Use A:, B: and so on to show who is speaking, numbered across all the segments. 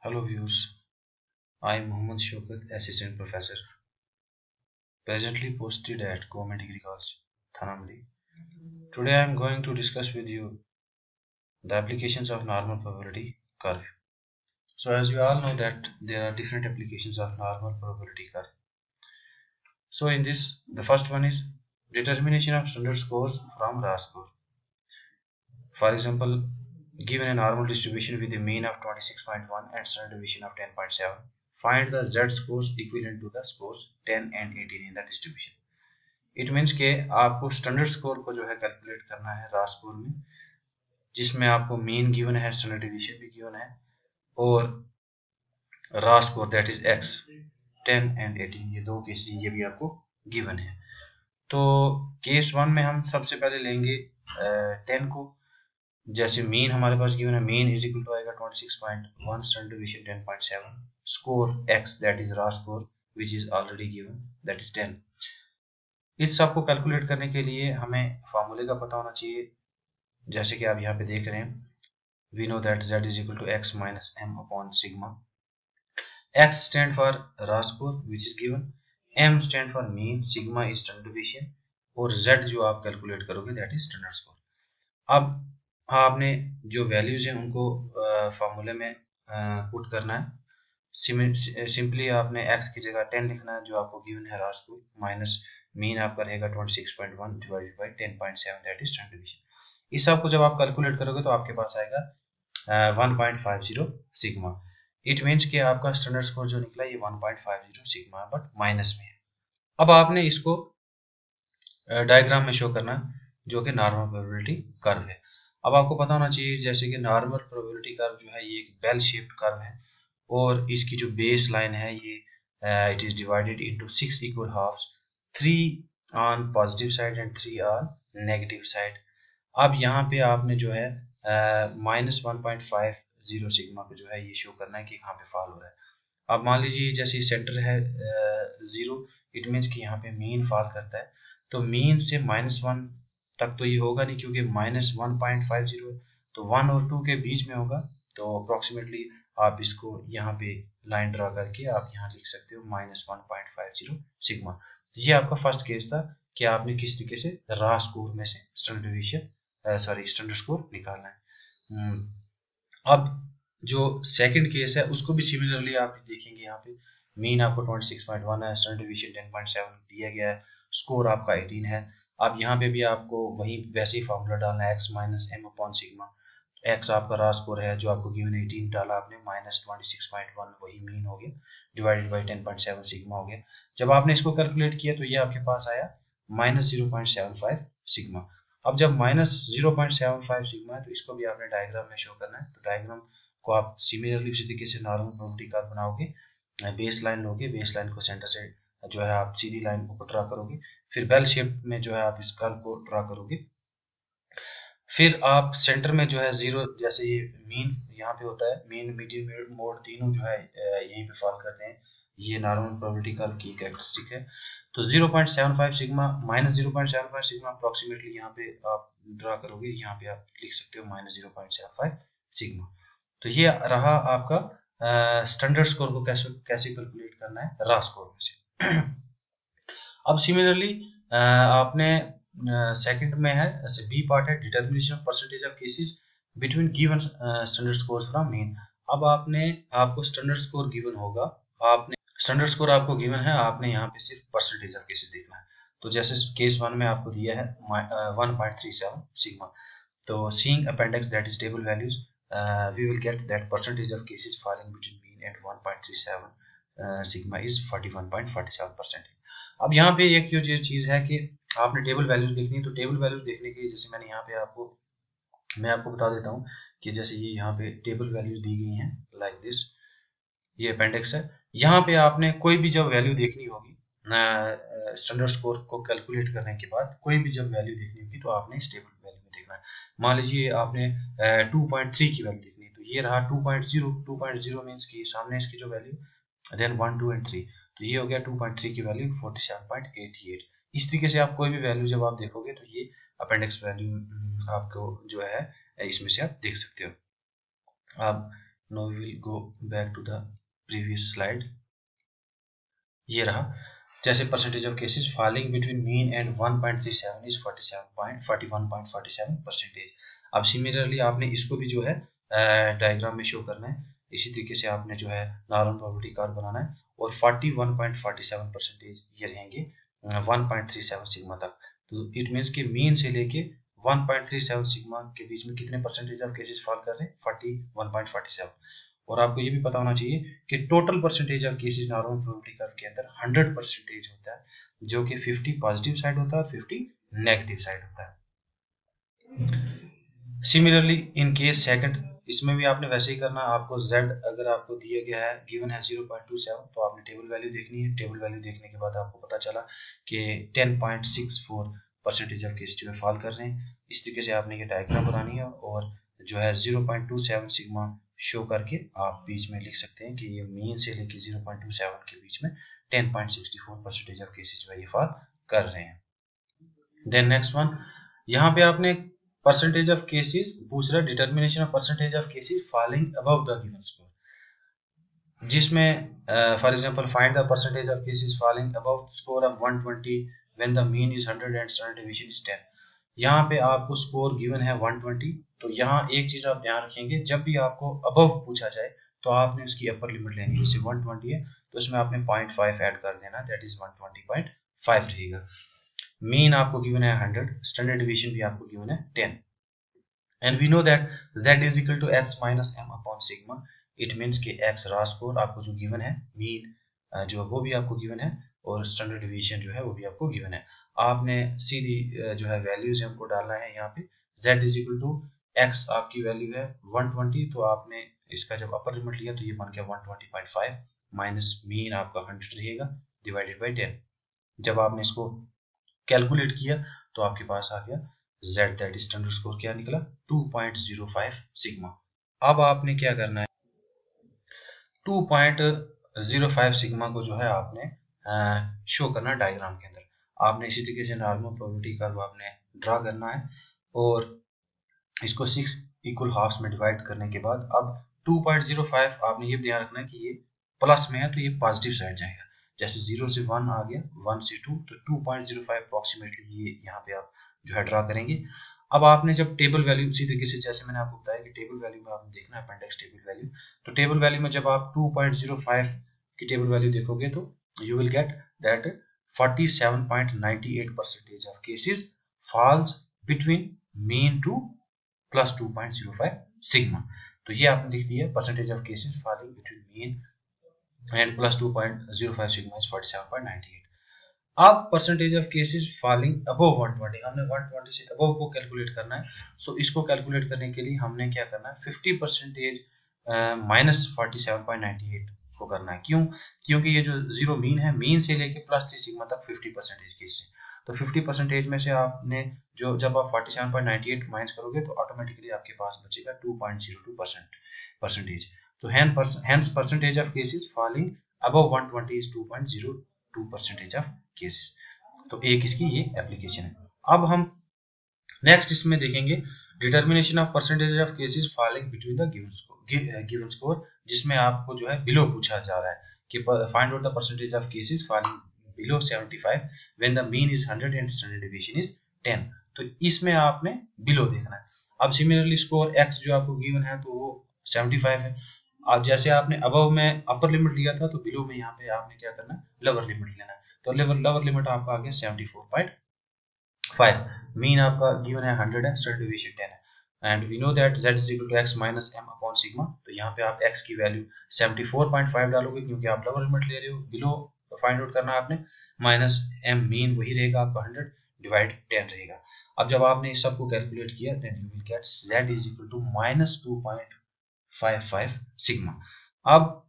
A: Hello viewers, I am Mohammad Shaukat, Assistant Professor, presently posted at Government Degree College, Thanamali. Today I am going to discuss with you the applications of normal probability curve. So as you all know that there are different applications of normal probability curve. So in this, the first one is determination of standard scores from raw score. For example, given a normal distribution with a mean of 26.1 and standard deviation of 10.7, find the z scores equivalent to the scores 10 and 18 in the distribution. It means के आपको standard score को जो है calculate करना है रा score में, जिसमें आपको मीन गिवन है, स्टैंडर्ड डिवीजन भी गिवन है और रा score that is x 10 and 18, ये दो केस ये भी आपको गिवन है। तो केस वन में हम सबसे पहले लेंगे 10 को। जैसे मीन हमारे पास गिवन है, मीन इज इक्वल टू आएगा 26.1, standard division 10.7, score x that is raw score which is already given that is 10। इस सब को कैलकुलेट करने के लिए हमें फार्मूले का पता होना चाहिए, जैसे कि आप यहाँ पे देख रहे हैं, we know that z is equal to x minus m upon sigma. x stand for raw score which is given, m stand for mean, sigma is standard division और z जो आप कैलकुलेट करोगे दैट इज स्टैंडर्ड स्कोर। अब आपने जो values हैं उनको फार्मूले में पुट करना है। सिंपली आपने x की जगह 10 लिखना है जो आपको गिवन है रा स्कोर, माइनस मीन आपका रहेगा 26.1 divided by 10.7 that is standard division. इस सब को जब आप कैलकुलेट करोगे तो आपके पास आएगा 1.50 सिग्मा। इट मींस कि आपका स्टैंडर्ड स्कोर जो निकला ये 1.50 सिग्मा है, बट माइनस में है। अब आपने इसको डायग्राम में शो करना जो कि नॉर्मल प्रोबेबिलिटी कर्व है। अब आपको पता होना चाहिए जैसे कि नॉर्मल प्रोबेबिलिटी कर्व जो है ये एक बेल शेप्ड कर्व है और इसकी जो बेस लाइन है ये it is divided into 6 equal halves, 3 on positive side and 3 on negative side. अब यहाँ पे आपने जो है माइनस 1.50 सिग्मा पे जो है ये शो करना है कि कहाँ पे फॉल हो रहा है। अब मान लीजिए जैसे सेंटर है 0, इट मीन्स कि यहाँ पे मीन फॉल करता है, तो मीन से -1 तक तो ये होगा नहीं क्योंकि -1.50 तो 1 और 2 के बीच में होगा। तो अप्रोक्सीमेटली आप इसको यहाँ पे लाइन ड्रा करके आप यहाँ लिख सकते हो -1.50 सिग्मा। तो ये आपका फर्स्ट केस था कि आपने किस तरीके से रा स्कोर में से स्टैंडर्ड डिवीजन स्टैंडर्ड स्कोर निकालना है। अब जो सेकंड केस है उसको भी सिमिलरली आप देखेंगे, यहाँ पे मीन आपको 26.1 है, स्टैंडर्ड डिवीजन 10.7 दिया गया है, स्कोर आपका 18 है। अब यहाँ पे भी आपको वही वैसे ही फॉर्मूला डालना है, x minus m upon sigma. x आपका रा स्कोर है जो आपको गिवन 18 डाला आपने, माइनस 26.1 वही मीन हो गया, डिवाइडेड बाई 10.7 सिग्मा हो गया। जब आपने इसको कैलकुलेट किया तो ये आपके पास आया -0.75 सिग्मा। अब जब -0.75 सिग्मा है तो इसको भी आपने डायग्राम में शो करना है। तो डायग्राम को आप सिमिलरली उसी तरीके से नॉर्मल प्रोबेबिलिटी कर्व बनाओगे, बेस लाइन लोगे, बेस लाइन को सेंटर से जो है आप सीधी लाइन को ड्रा करोगे, फिर बेल शेप में जो है आप इस कर्व को ड्रा करोगे, फिर आप सेंटर में जो है 0, जैसे ये मीन यहाँ पे होता है, मीन मीडियन मोड तीनों जो है यहीं पे फॉल करते हैं, ये नॉर्मल प्रोबेबिलिटी कर्व की कैरेक्टरिस्टिक है। तो 0.75 सिग्मा माइनस 0.75 सिग्मा अप्रोक्सीमेटली यहाँ पे आप ड्रा करोगे, यहाँ पे आप लिख सकते हो -0.75 सिग्मा। तो ये रहा आपका स्टैंडर्ड स्कोर को कैसे कैलकुलेट करना है रा स्कोर में से। अब सिमिलरली आपने सेकंड में है, ऐसे बी पार्ट है, determination of percentage of cases between given standard scores from mean. अब आपको स्टैंडर्ड स्कोर गिवन होगा, आपने स्टैंडर्ड स्कोर आपको गिवन है, आपने यहाँ पे सिर्फ परसेंटेज ऑफ केसेस देखना है। तो जैसे केस 1 में आपको दिया है 1.37 सिग्मा, तो seeing appendix that is table values we will get that percentage of cases falling between mean and 1.37 sigma is 41.47%। अब यहाँ पे एक जो चीज है कि आपने टेबल वैल्यूज देखनी है, तो टेबल वैल्यूज देखने के लिए जैसे मैंने यहाँ पे मैं आपको बता देता हूँ कि जैसे ये यहाँ पे टेबल वैल्यूज दी गई हैं लाइक दिस, ये अपेंडिक्स है। यहाँ पे आपने कोई भी जब वैल्यू देखनी होगी स्टैंडर्ड स्कोर को कैलकुलेट करने के बाद, कोई भी जब वैल्यू देखनी होगी तो आपने इस टेबल वैल्यू में देखना है। मान लीजिए आपने 2.3 की वैल्यू देखनी है, तो ये रहा 2.0 मीन्स की सामने इसकी जो वैल्यू, देन 1, 2 एंड 3, तो ये हो गया 2.3 की वैल्यू 47.88। इस तरीके से आप कोई भी वैल्यू जब आप देखोगे तो ये अपेंडिक्स वैल्यू आपको जो है इसमें से आप देख सकते हो। अब now we will go back to the previous slide. ये रहा, जैसे percentage of cases falling between mean and 1.37 is 41.47%। अब सिमिलरली आपने इसको भी जो है डायग्राम में शो करना है। इसी तरीके से आपने जो है नॉर्मल प्रोबेबिलिटी कर्व बनाना है और 41.47% ये रहेंगे 1.37 सिग्मा तक। तो इट मीन्स कि मीन से लेके 1.37 सिग्मा के बीच में कितने परसेंटेज ऑफ केसेस फॉल कर रहे हैं, 41.47। और आपको ये भी पता होना चाहिए कि total percentage of cases normal probability curve के अंदर 100% होता है, जो कि 50 पॉजिटिव साइड होता है और 50 नेगेटिव साइड होता है। सिमिलरली इन केस सेकंड, इसमें भी आपने वैसे ही करना। आपको z अगर आपको दिया गया है, गिवन है 0.27, तो आपने टेबल वैल्यू देखनी है। टेबल वैल्यू देखने के बाद आपको पता चला कि 10.64% ऑफ केस जो है फॉल कर रहे हैं। इस तरीके से आपने ये डायग्राम बनानी है और जो है 0.27 सिग्मा शो करके आप बीच में लिख सकते हैं कि ये मीन से लेके 0.27 के बीच में 10.64% ऑफ केसेस जो है ये फॉल कर रहे हैं। देन नेक्स्ट वन, यहाँ पे आपने परसेंटेज ऑफ केसेस पूछ रहा है, determination of percentage of cases falling above the given score, जिसमें for example find the percentage of cases falling above score of 120 when the mean is 100 and standard deviation is 10। यहाँ पे आपको score given है 120, तो यहाँ एक चीज आप ध्यान रखेंगे, जब भी आपको अबव पूछा जाए तो आपने उसकी अपर लिमिट लेनी है। जैसे 120 है तो इसमें आपने 0.5 ऐड कर देना, दैट इज 120.5 रहेगा। मीन आपको गिवन है 100, स्टैंडर्ड डेविएशन भी आपको गिवन है 10, and we know that z is equal to x minus m upon sigma. It means कि x रॉ स्कोर आपको जो गिवन है, मीन जो वो भी आपको गिवन है और स्टैंडर्ड डेविएशन जो है वो भी आपको गिवन है। आपने सीधी जो है वैल्यूज है उनको डालना है। यहाँ पे z is equal to x आपकी वैल्यू है 120, तो आपने इसका जब अपर लिमिट लिया तो ये बन गया 120.5 माइनस मीन आपका 100 रहेगा डिवाइडेड बाई 10। जब आपने इसको कैलकुलेट किया तो आपके पास आ गया z, दैट स्टैंडर्ड स्कोर क्या निकला 2.05 सिग्मा। अब आपने क्या करना है, 2.05 सिग्मा को जो है आपने शो करना है डायग्राम के अंदर। आपने इसी तरीके से नॉर्मल प्रोबेबिलिटी कर्व आपने ड्रा करना है और इसको 6 इक्वल हाफ्स में डिवाइड करने के बाद अब 2.05 आपने ये ध्यान रखना है कि ये प्लस में है तो ये पॉजिटिव साइड जाएगा। जैसे 0 से 1 आ गया, 1 से 2, तो 2.05 अप्रोक्सीमेटली ये यहाँ पे आप जो है ड्रा करेंगे। अब आपने जब टेबल वैल्यू, उसी तरीके से जैसे मैंने आपको बताया कि टेबल वैल्यू में आपने देखना है अपेंडिक्स टेबल वैल्यू, तो टेबल वैल्यू में जब आप 2.05 की टेबल वैल्यू देखोगे तो you will get that 47.98% of cases falls between mean to plus 2.05 sigma. तो ये आपने लिख दिया percentage of cases falling between mean and plus 2.05 sigma is 47.98। अब percentage of cases falling above 120, हमने 120 से अबव को कैलकुलेट करना है। सो इसको कैलकुलेट करने के लिए हमने क्या करना है, 50% माइनस 47.98 को करना है। क्यों? क्योंकि ये जो जीरो मीन है, मीन से लेके प्लस 3 सिग्मा तक 50% केस है, तो 50% में से आपने जो जब आप 47.98 माइनस करोगे तो ऑटोमेटिकली आपके पास बचेगा 2.02%। तो hence percentage of cases falling above 120 is 2.02% of cases. तो एक इसकी ये एप्लीकेशन है। अब हम नेक्स्ट इसमें देखेंगे determination of percentage of cases falling between the given score, जिसमें आपको जो है बिलो पूछा जा रहा है कि find out the percentage of cases falling below 75 when the mean is 100 and standard deviation is 10। तो इसमें आपने बिलो देखना है। अब सिमिलरली स्कोर x जो आपको गिवन है तो वो 75 है। अब जैसे आपने अबव में अपर लिमिट लिया था तो बिलो में यहाँ पे आपने क्या करना है, लोअर लिमिट लेना है। तो लोअर लिमिट आपका आ गया 74.5। मीन आपका गिवन है 100 है, स्टैंडर्ड डेविएशन 10 है, and we know that z is equal to x minus m upon sigma. तो यहाँ पे आप x की वैल्यू 74.5 डालोगे क्योंकि आप लोअर लिमिट ले रहे हो। बिलो फाइंड आउट करना आपने, माइनस m मीन वही रहेगा आपका 100 डिवाइड 10 रहेगा। अब जब आपने इस सब को कैलकुलेट किया then you will get z is equal to minus 2.55 sigma. अब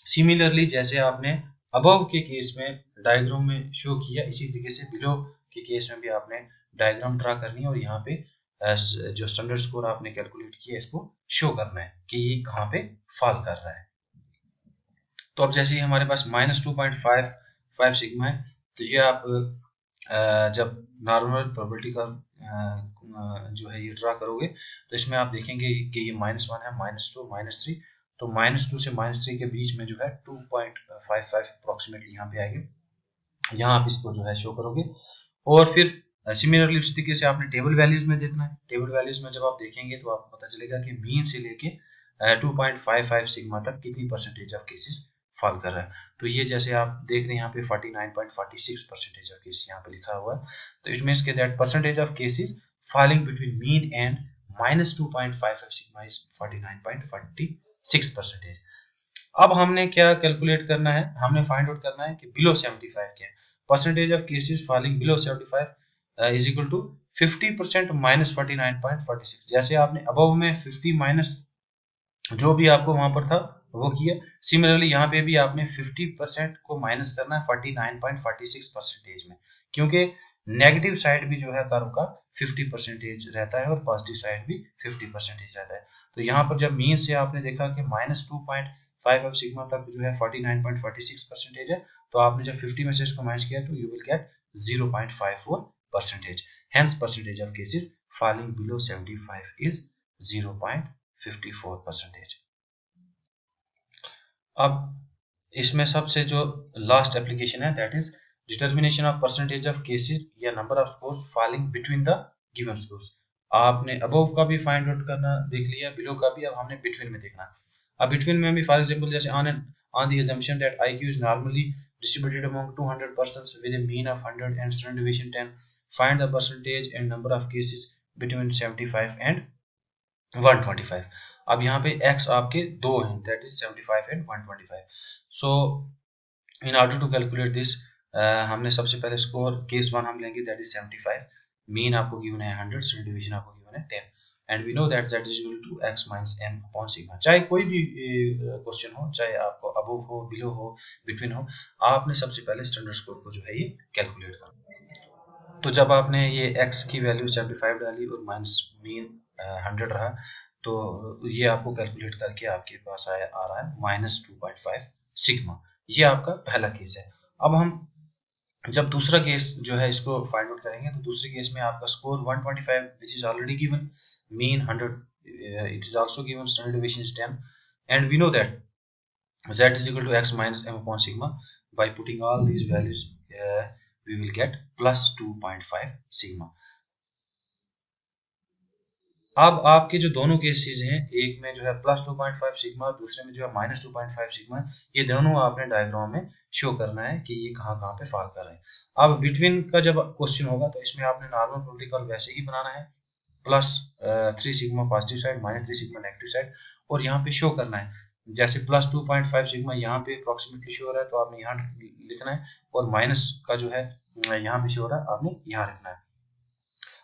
A: सिमिलरली जैसे आपने अबव के केस में डायग्राम में शो किया, इसी तरीके से बिलो के केस में भी आपने डायग्राम ड्रा करनी है और यहाँ पे जो स्टैंडर्ड स्कोर आपने कैलकुलेट किया इसको शो करना है कि ये कहाँ पे फॉल कर रहा है। तो अब जैसे ही हमारे पास माइनस 2.55 सिग्मा है, तो ये आप जब नॉर्मल प्रोबेबिलिटी का जो है ये ड्रा करोगे तो इसमें आप देखेंगे कि ये -1 है, -2, -3 तो -2 से -3 के बीच में जो है 2.55 अप्रोक्सीमेटली यहाँ पे आएगी। यहाँ आप इसको जो है शो करोगे और फिर सिमिलरली उसी तरीके से आपने टेबल वैल्यूज में देखना है। टेबल वैल्यूज में जब आप देखेंगे तो आपको पता चलेगा कि मीन से लेके 2.55 सिग्मा तक कितनी परसेंटेज ऑफ केसेस फॉल कर रहा है। तो ये जैसे आप देख रहे हैं यहाँ पे 49.46 परसेंटेज ऑफ केस यहाँ पे लिखा हुआ है। तो इट मीन्स के that percentage of cases falling between mean and -2.55 sigma is 49.46 percentage. अब हमने क्या कैलकुलेट करना है, हमने फाइंड आउट करना है कि बिलो 75 क्या है। Percentage of cases falling below 75 is equal to 50% minus 49.46। जैसे आपने अबव में 50 माइनस जो भी आपको वहां पर था वो किया, सिमिलरली यहाँ पे भी आपने 50% को माइनस करना है 49.46 परसेंटेज में, क्योंकि नेगेटिव साइड भी जो है कर्व का 50% रहता है और पॉजिटिव साइड भी 50% रहता है। तो यहाँ पर जब मीन से आपने देखा कि -2.55 सिग्मा तक जो है 49.46 परसेंटेज है, तो आपने जब 50 में से इसको माइनस किया तो you will get 0.54 percentage. Hence percentage of cases falling below 75 is 0.54 percentage. अब इसमें सबसे जो लास्ट एप्लीकेशन है that is determination of percentage of cases या number of scores falling between the given scores. आपने अबव का भी फाइंड आउट करना देख लिया, बिलो का भी, अब हमने बिटवीन में देखना। अब बिटवीन में भी फॉर एग्जांपल जैसे on the assumption that IQ is normally distributed among 200 persons with a mean of 100 and standard deviation 10, find the percentage and number of cases between 75 and 125। अब यहाँ पे x आपके दो हैं that is 75 and 125। So in order to calculate this हमने सबसे पहले score case 1 हम लेंगे दैट इज 75, मीन आपको गिवन है 100, स्टैंडर्ड डिवीजन आपको गिवन है 10 and we know that z is equal to x minus m upon sigma. चाहे कोई भी क्वेश्चन हो, चाहे आपको अबव हो, बिलो हो, बिटवीन हो, आपने सबसे पहले स्टैंडर्ड स्कोर को जो है ये कैलकुलेट करना। तो जब आपने ये x की वैल्यू 75 डाली और माइनस मीन 100 रहा, तो ये आपको कैलकुलेट करके आपके पास आ रहा है -2.5 सिग्मा। ये आपका पहला केस है। अब हम जब दूसरा केस जो है इसको फाइंड आउट करेंगे, तो दूसरे केस में आपका score 125 which is already given, mean 100, it is also given, standard deviation is 10 and we know that z is equal to x minus m upon sigma. By putting all these values we will get plus 2.5 sigma। अब आपके जो दोनों cases हैं, एक में जो है plus 2.5 sigma, दूसरे में जो है -2.5 सिग्मा, ये दोनों आपने डायग्राम में शो करना है कि ये कहाँ कहाँ पे फॉल कर रहे हैं। अब बिटवीन का जब क्वेश्चन होगा तो इसमें आपने नॉर्मल प्रोटोकॉल वैसे ही बनाना है, +3 sigma positive side, -3 sigma negative side, और यहाँ पे शो करना है। जैसे प्लस 2.5 सिग्मा यहाँ पे अप्रोक्सीमेटली शो हो रहा है तो आपने यहाँ लिखना है, और माइनस का जो है यहाँ पे शो हो रहा है आपने यहाँ लिखना है।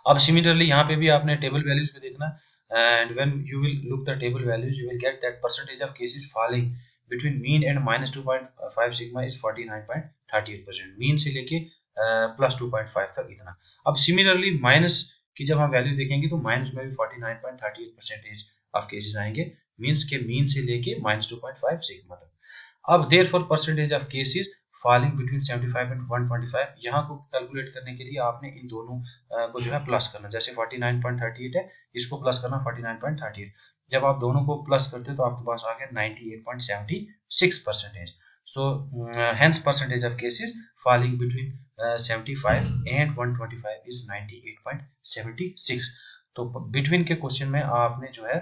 A: अब सिमिलरली यहाँ पे भी आपने टेबल वैल्यूज में देखना, and when you will look the table values you will get that percentage of cases falling between mean and -2.5 sigma is 49.38%, mean से लेके +2.5 तक इतना। अब सिमिलरली माइनस की जब हम वैल्यू देखेंगे तो माइनस में भी 49.38% ऑफ केसेस आएंगे, मीन्स के मीन से लेके -2.5 सिग्मा तक। अब therefore percentage of cases falling between 75 and 125, यहाँ को कैलकुलेट करने के लिए आपने इन दोनों को जो है प्लस करना। जैसे 49.38 है, इसको प्लस करना 49.38। जब आप दोनों को प्लस करते हो तो आपके पास आ गया 98.76 percentage. So hence percentage of cases falling between 75 and 125 is 98.76। तो बिटवीन के क्वेश्चन में आपने जो है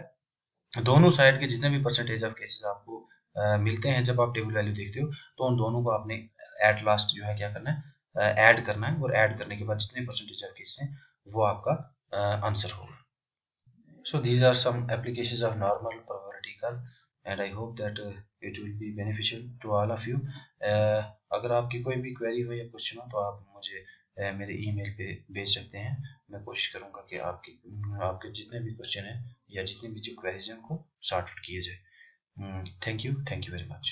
A: दोनों साइड के जितने भी परसेंटेज ऑफ केसेस आपको मिलते हैं जब आप टेबल वैल्यू देखते हो, तो उन दोनों को आपने एट लास्ट जो है क्या करना है, ऐड करना है, और ऐड करने के बाद जितने परसेंटेज ऑफ केसेस हैं वो आपका आंसर होगा। So these are some applications of normal probability curve and I hope that it will be beneficial to all of you. अगर आपकी कोई भी क्वेरी हो या क्वेश्चन हो तो आप मुझे मेरे ईमेल पे भेज सकते हैं। मैं कोशिश करूंगा कि आपके जितने भी क्वेश्चन हैं या जितनी भी जो क्वेरीज हैं उनको सॉर्ट आउट किए जाए। Thank you very much.